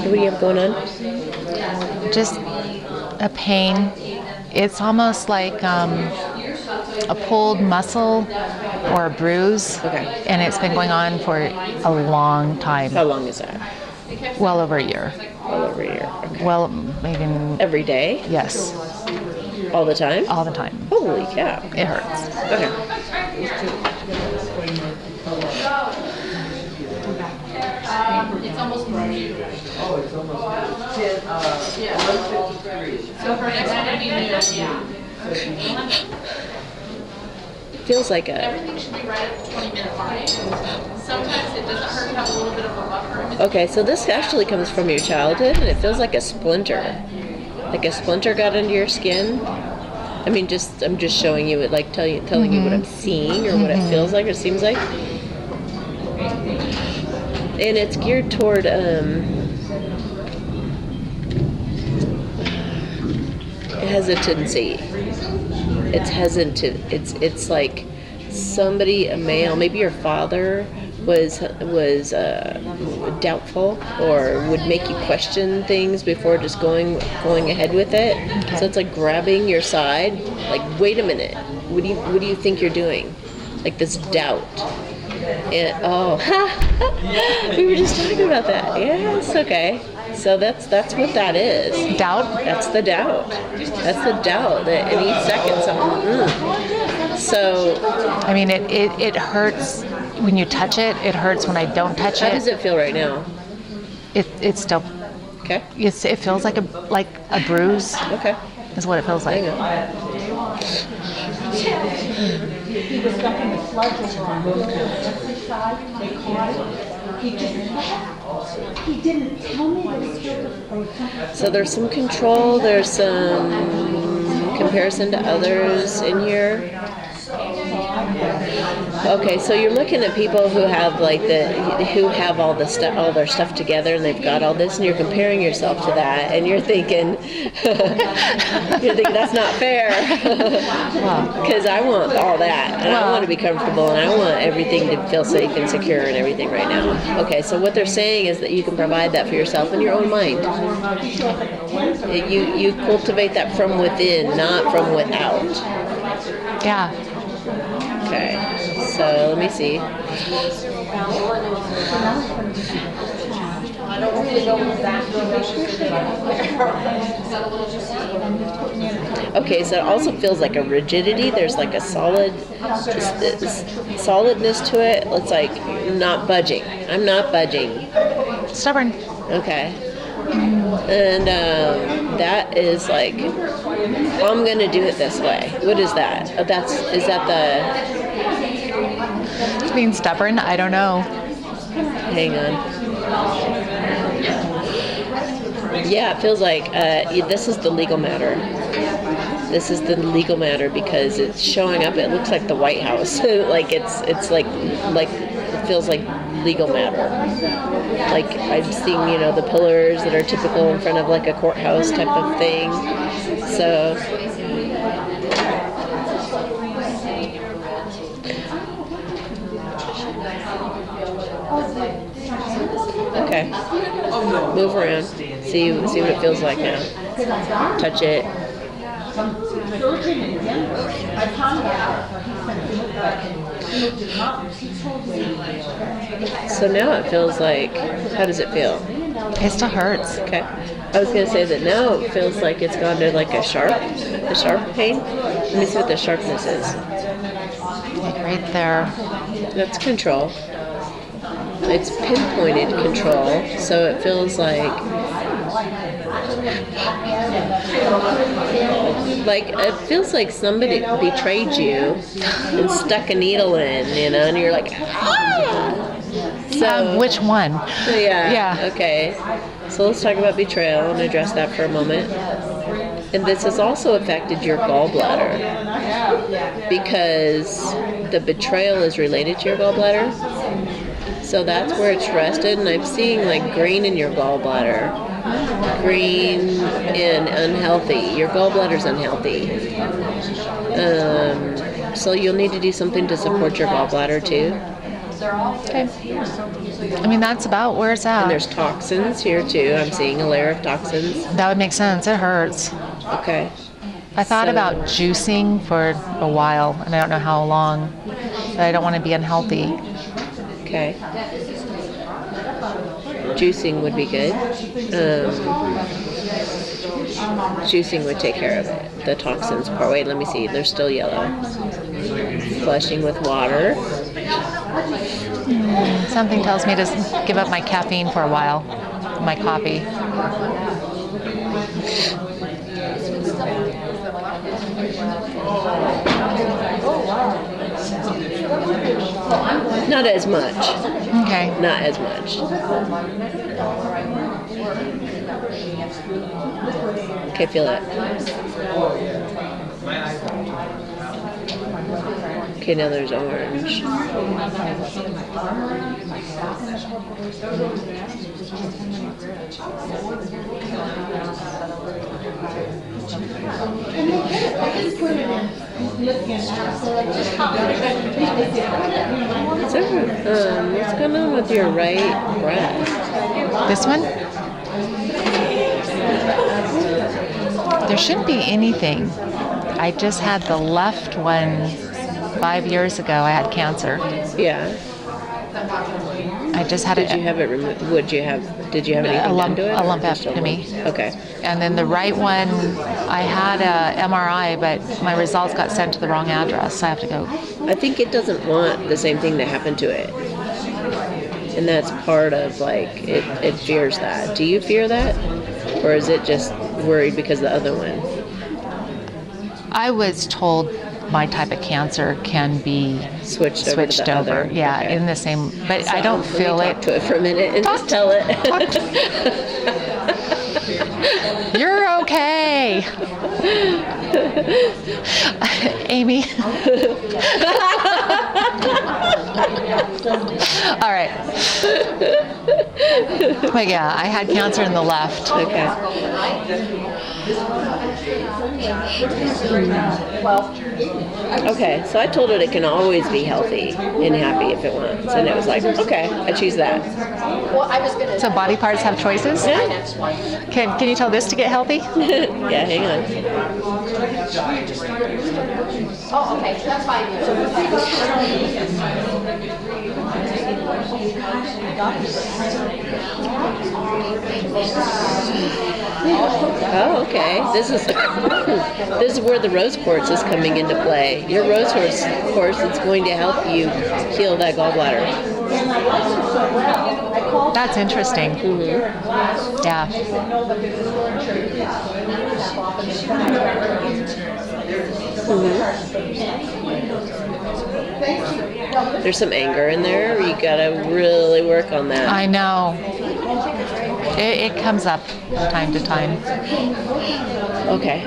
What do you have going on? Just a pain. It's almost like a pulled muscle or a bruise. Okay. And it's been going on for a long time. How long is that? Well over a year. Well over a year. Okay. Well, maybe... Every day? Yes. All the time? All the time. Holy cow. It hurts. Okay. It's almost ready. Oh, it's almost ready. Yeah. So for next time, it'll be noon. Yeah. Feels like Everything should be right at the 20-minute mark. Sometimes it doesn't hurt to have a little bit of a buffer. Okay, so this actually comes from your childhood, and it feels like a splinter. Like a splinter got into your skin. I mean, I'm just showing you it, like telling you what I'm seeing or what it feels like or seems like. And it's geared toward hesitancy. It's hesitant. It's like somebody, a male, maybe your father was doubtful or would make you question things before just going ahead with it. Okay. So it's like grabbing your side, like, wait a minute, what do you think you're doing? Like this doubt. And we were just talking about that. Yes, okay. So that's what that is. Doubt? That's the doubt. That's the doubt that any second someone. So I mean, it hurts when you touch it. It hurts when I don't touch it. How does it feel right now? It's still okay. It feels like a bruise. Okay. Is what it feels like. He was dumping the sludge over on the side. They caught it. He didn't tell me that he killed the. So there's some control. There's some comparison to others in here. Okay, so you're looking at people who have who have all their stuff together, and they've got all this, and you're comparing yourself to that, and you're thinking, that's not fair, because I want all that, and I want to be comfortable, and I want everything to feel safe and secure and everything right now. Okay, so what they're saying is that you can provide that for yourself in your own mind. You cultivate that from within, not from without. Yeah. Okay, so let me see. Okay, so it also feels like a rigidity. There's like a solidness to it. It's like not budging. I'm not budging. Stubborn. Okay. And that is like, I'm gonna do it this way. What is that? Is that being stubborn? I don't know. Hang on. Yeah, it feels like this is the legal matter. This is the legal matter because it's showing up. It looks like the White House. Like it's like it feels like legal matter. Like I'm seeing, the pillars that are typical in front of like a courthouse type of thing. So okay. Move around. See what it feels like now. Touch it. So now it feels like, how does it feel? It still hurts. Okay. I was going to say that now it feels like it's gone to like a sharp pain. Let me see what the sharpness is. Like right there. That's control. It's pinpointed control, so it feels like it feels like somebody betrayed you and stuck a needle in, and you're like, ah! So which one? Yeah. Okay. So let's talk about betrayal and address that for a moment. And this has also affected your gallbladder because the betrayal is related to your gallbladder. So that's where it's rested, and I'm seeing like green in your gallbladder. Green and unhealthy. Your gallbladder's unhealthy. So you'll need to do something to support your gallbladder too. Okay. I mean, that's about where it's at. And there's toxins here too. I'm seeing a layer of toxins. That would make sense. It hurts. Okay. I thought So- about juicing for a while, and I don't know how long, but I don't want to be unhealthy. Okay. Juicing would be good. Juicing would take care of it. The toxins part. Wait, let me see. They're still yellow. Flushing with water. Something tells me to give up my caffeine for a while, my coffee. Not as much. Okay. Not as much. Okay, feel it. Okay, now there's orange. What's going on with your right breast? This one? There shouldn't be anything. I just had the left one 5 years ago. I had cancer. Yeah. I just had Did you have it removed? Did you have anything done to it? a or just a lumpectomy. lump? Okay. And then the right one, I had a MRI, but my results got sent to the wrong address. So I have to go. I think it doesn't want the same thing to happen to it. And that's part of, like, it fears that. Do you fear that? Or is it just worried because the other one? I was told my type of cancer can be Switched over to the other? Yeah, Okay. in the same, but I So don't let me feel talk it. to it for a minute and just tell it. You're okay. Amy. All right. But yeah, I had cancer in the left. Okay. Okay, so I told it can always be healthy and happy if it wants. And it was like, okay, I choose that. So body parts have choices? Yeah, Can you tell this to get healthy? yeah, hang on. Oh, okay, that's fine. Oh, okay. This is this is where the rose quartz is coming into play. Your rose quartz is going to help you heal that gallbladder. That's interesting. Yeah. There's some anger in there. You gotta really work on that. I know. It comes up time to time. Okay.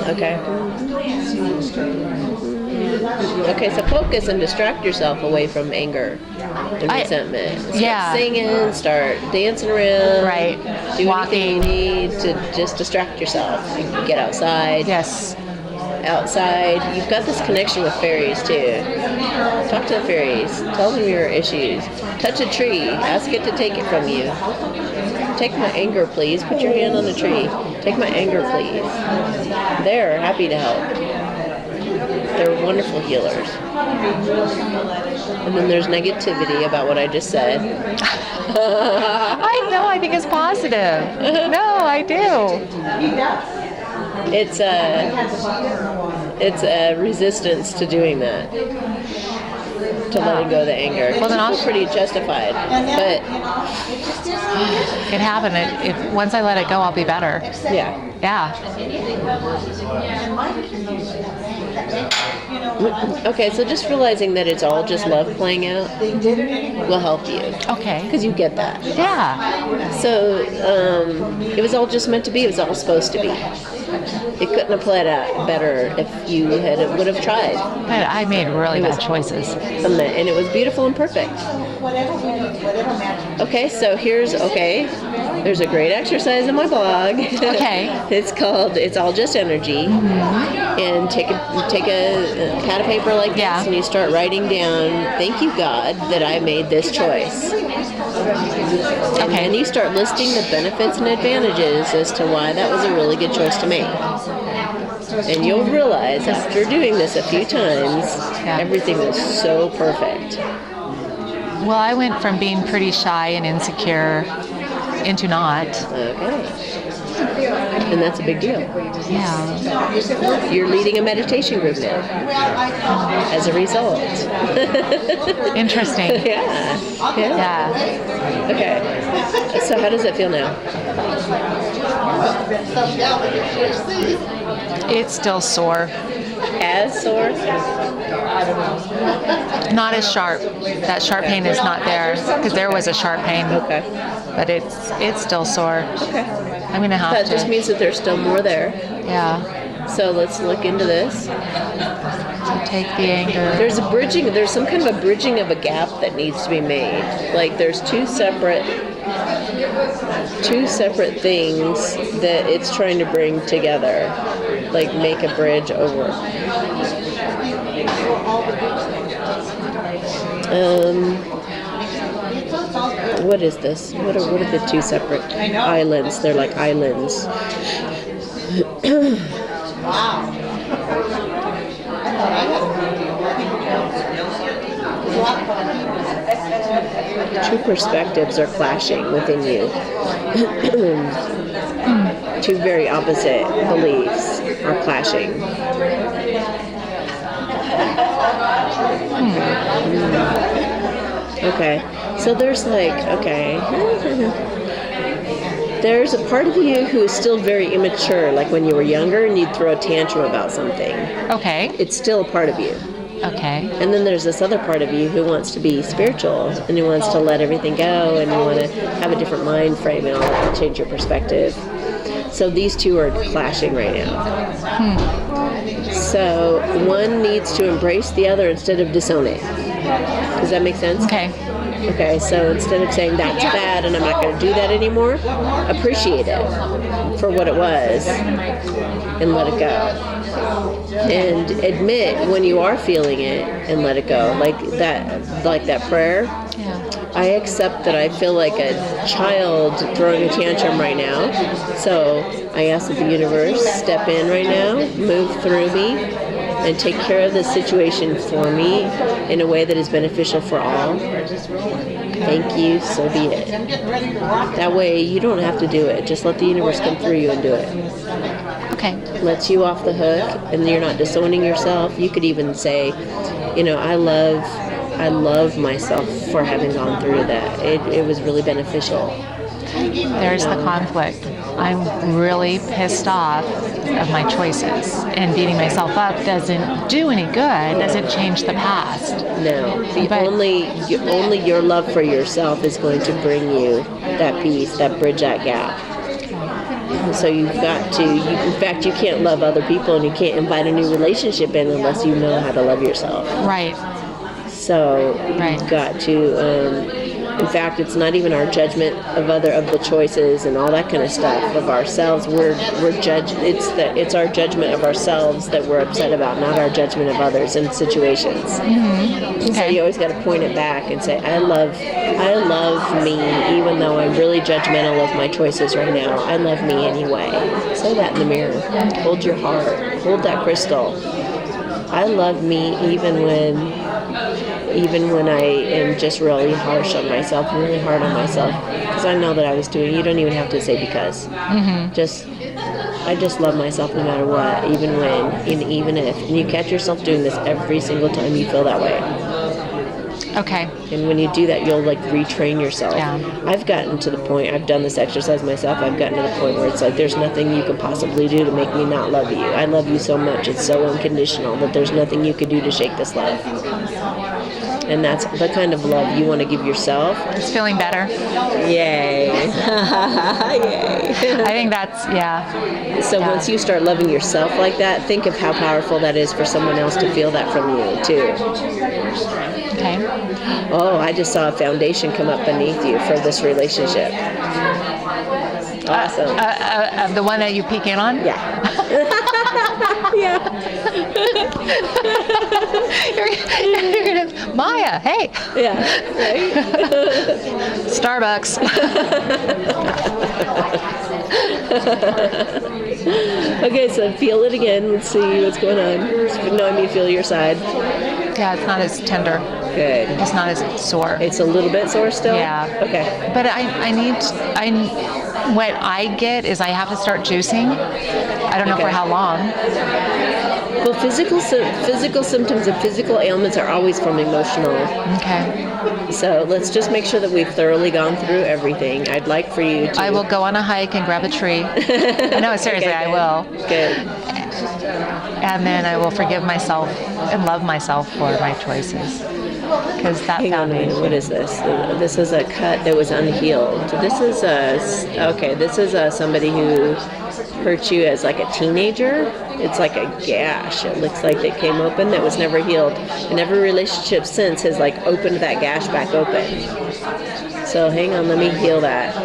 Okay. Okay, so focus and distract yourself away from anger and resentment. Start yeah. singing, start dancing around. Right. Do Walking. anything you need to just distract yourself. Get outside. Yes. Outside. You've got this connection with fairies too. Talk to the fairies. Tell them your issues. Touch a tree. Ask it to take it from you. Take my anger, please. Put your hand on the tree. Take my anger, please. They're happy to help. They're wonderful healers. And then there's negativity about what I just said. I know, I think it's positive. No, I do. It's a resistance to doing that. To letting go of the anger. Well, then I'll feel pretty justified. But It happened. If once I let it go, I'll be better. yeah. Yeah. Okay, so just realizing that it's all just love playing out will help you. Okay. Because you get that. Yeah. So it was all just meant to be. It was all supposed to be. It couldn't have played out better if you would have tried. But I made really bad choices. And it was beautiful and perfect. Whatever we need, whatever matches. Okay, so there's a great exercise in my blog. Okay. It's all just energy. And take a pad of paper like this, and you start writing down, thank you God that I made this choice. And then you start listing the benefits and advantages as to why that was a really good choice to make. And you'll realize after doing this a few times, everything was so perfect. Well, I went from being pretty shy and insecure into not. Okay. And that's a big deal. Yeah. You're leading a meditation group now as a result. Interesting. Yeah. Okay. So how does it feel now? It's still sore. As sore? Not as sharp. That sharp pain is not there, because there was a sharp pain. Okay. But it's still sore. Okay. I'm gonna have That to. just means that there's still more there. Yeah. So let's look into this. So take the anger. There's some kind of a bridging of a gap that needs to be made. Like there's two separate things that it's trying to bring together. Like make a bridge over. What is this? What are the two separate islands? They're like islands. Wow. Two perspectives are clashing within you. Two very opposite beliefs are clashing. Okay, so there's there's a part of you who is still very immature, like when you were younger and you'd throw a tantrum about something. Okay. It's still a part of you. Okay. And then there's this other part of you who wants to be spiritual and who wants to let everything go and you want to have a different mind frame and all that, change your perspective. So these two are clashing right now. So one needs to embrace the other instead of disown it. Does that make sense? Okay. Okay, so instead of saying that's bad and I'm not going to do that anymore, appreciate it for what it was and let it go. And admit when you are feeling it and let it go. Like that prayer. Yeah. I accept that I feel like a child throwing a tantrum right now. So I ask that the universe step in right now, move through me, and take care of the situation for me in a way that is beneficial for all. Thank you, so be it. That way you don't have to do it. Just let the universe come through you and do it. Okay. Lets you off the hook and you're not disowning yourself. You could even say, I love myself for having gone through that. It was really beneficial. There's the conflict. I'm really pissed off of my choices, and beating myself up doesn't do any good, doesn't change the past. No. Only your love for yourself is going to bring you that peace, that bridge that gap. So you've got to, in fact, you can't love other people and you can't invite a new relationship in unless you know how to love yourself. Right. So you've got to, in fact, it's not even our judgment of the choices and all that kind of stuff of ourselves. We're judged. It's our judgment of ourselves that we're upset about, not our judgment of others in situations. Mm-hmm. Okay. So you always got to point it back and say, I love me, even though I'm really judgmental of my choices right now. I love me anyway. Say that in the mirror. Hold your heart. Hold that crystal. I love me even when I am just really harsh on myself, really hard on myself, because I know that I was doing. You don't even have to say because. Mm-hmm. I just love myself no matter what, even when, and even if. And you catch yourself doing this every single time you feel that way. Okay. And when you do that, you'll retrain yourself. Yeah. I've gotten to the point, I've done this exercise myself, I've gotten to the point where it's like, there's nothing you can possibly do to make me not love you. I love you so much, it's so unconditional that there's nothing you could do to shake this love. And that's the kind of love you want to give yourself. It's feeling better. Yay. Yay. I think that's, So once you start loving yourself like that, think of how powerful that is for someone else to feel that from you, too. Okay. Oh, I just saw a foundation come up beneath you for this relationship. Awesome. The one that you peek in on? Yeah. Yeah. You're gonna, Maya, hey. Yeah. Right? Starbucks. Okay, so feel it again. Let's see what's going on. No, I mean feel your side. Yeah, it's not as tender. Good. It's not as sore. It's a little bit sore still? Yeah. Okay. But what I get is I have to start juicing. I don't know for how long. Well, physical symptoms and physical ailments are always from emotional. Okay. So let's just make sure that we've thoroughly gone through everything. I'd like for you to... I will go on a hike and grab a tree. No, seriously, Okay, I will. Good. And then I will forgive myself and love myself for my choices. Because that Hang on a minute. What is this? This is a cut that was unhealed. This is somebody who hurt you as like a teenager. It's like a gash. It looks like it came open that was never healed. And every relationship since has like opened that gash back open. So hang on, let me heal that.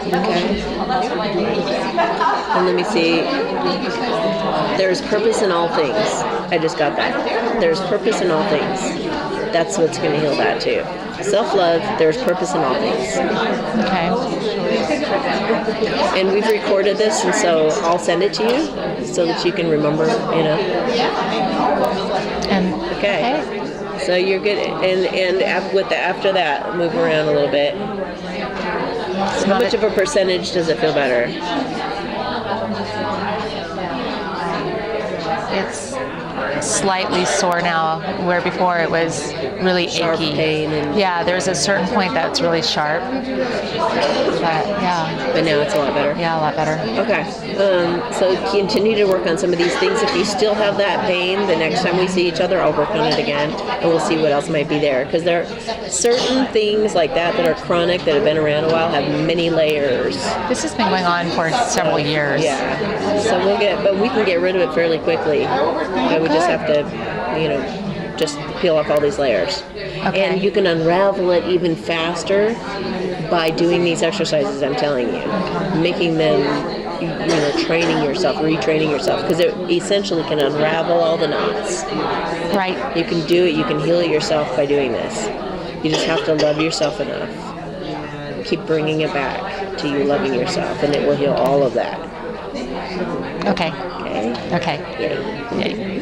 Okay. And let me see. There's purpose in all things. I just got that. There's purpose in all things. That's what's going to heal that too. Self-love, there's purpose in all things. Okay. And we've recorded this, and so I'll send it to you so that you can remember, And Okay. So you're good. And after that, move around a little bit. How much of a percentage does it feel better? it's slightly sore now, where before it was really Sharp achy. pain and- Yeah, there's a certain point that's really sharp. But But now it's a lot better. yeah, a lot better. Okay. So continue to work on some of these things. If you still have that pain, the next time we see each other, I'll work on it again, and we'll see what else might be there. Because there are certain things like that are chronic, that have been around a while, have many layers. This has been going on for several years. Yeah. So but we can get rid of it fairly quickly. But we just have to, just peel off all these layers. Okay. And you can unravel it even faster by doing these exercises I'm telling you. Making them, training yourself, retraining yourself, because it essentially can unravel all the knots. Right. You can do it, you can heal it yourself by doing this. You just have to love yourself enough. Keep bringing it back to you loving yourself, and it will heal all of that. Okay. Okay? Okay. Yay. Yay.